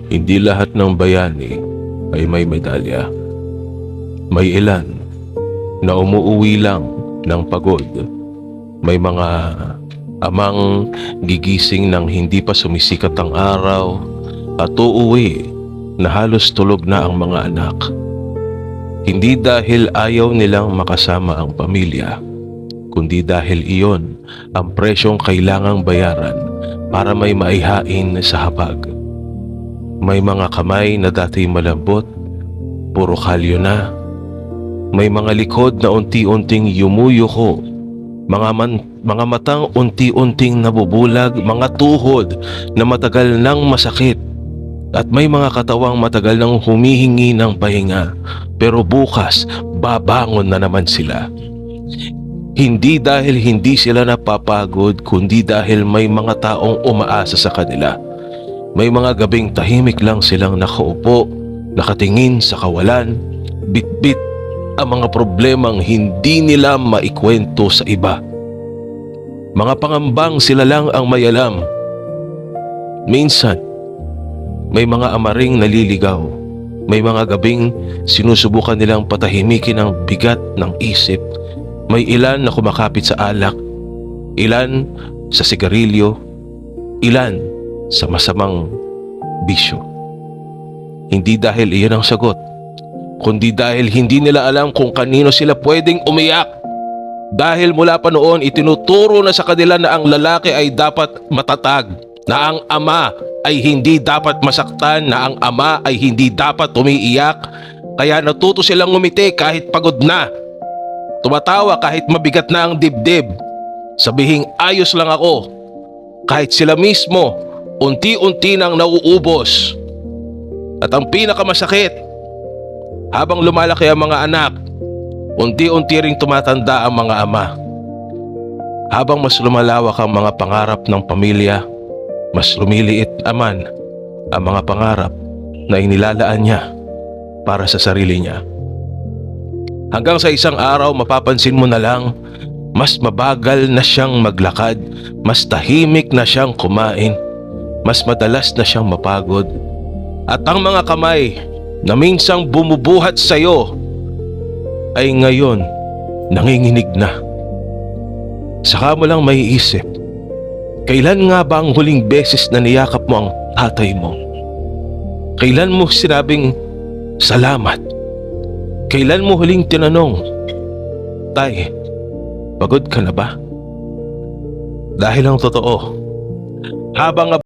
Hindi lahat ng bayani ay may medalya. May ilan na umuuwi lang ng pagod. May mga amang gigising ng hindi pa sumisikat ang araw at uuwi na halos tulog na ang mga anak. Hindi dahil ayaw nilang makasama ang pamilya, kundi dahil iyon ang presyong kailangang bayaran para may maihain sa hapag. May mga kamay na dati malambot, puro kalyo na. May mga likod na unti-unting yumuyuko, mga matang unti-unting nabubulag, mga tuhod na matagal nang masakit, at may mga katawang matagal nang humihingi ng pahinga, pero bukas babangon na naman sila. Hindi dahil hindi sila napapagod, kundi dahil may mga taong umaasa sa kanila. May mga gabing tahimik lang silang nakaupo, nakatingin sa kawalan, bitbit ang mga problemang hindi nila maikwento sa iba. Mga pangambang sila lang ang may alam. Minsan, may mga amaring naliligaw. May mga gabing sinusubukan nilang patahimikin ang bigat ng isip. May ilan na kumakapit sa alak, ilan sa sigarilyo, ilan sa masamang bisyo. Hindi dahil iyon ang sagot, kundi dahil hindi nila alam kung kanino sila pwedeng umiyak. Dahil mula pa noon itinuturo na sa kanila na ang lalaki ay dapat matatag, na ang ama ay hindi dapat masaktan, na ang ama ay hindi dapat umiiyak. Kaya natuto silang ngumiti kahit pagod na, tumatawa kahit mabigat na ang dibdib, sabihing ayos lang ako, kahit sila mismo unti-unti nang nauubos. At ang pinakamasakit, habang lumalaki ang mga anak, unti-unti ring tumatanda ang mga ama. Habang mas lumalawak ang mga pangarap ng pamilya, mas lumiliit naman ang mga pangarap na inilalaan niya para sa sarili niya. Hanggang sa isang araw mapapansin mo na lang, mas mabagal na siyang maglakad, mas tahimik na siyang kumain, mas madalas na siyang mapagod. At ang mga kamay na minsang bumubuhat sa iyo ay ngayon nanginginig na. Saka mo lang maiisip, kailan nga ba ang huling beses na niyakap mo ang tatay mo? Kailan mo sinabing salamat? Kailan mo huling tinanong, Tay, pagod ka na ba? Dahil ang totoo, habang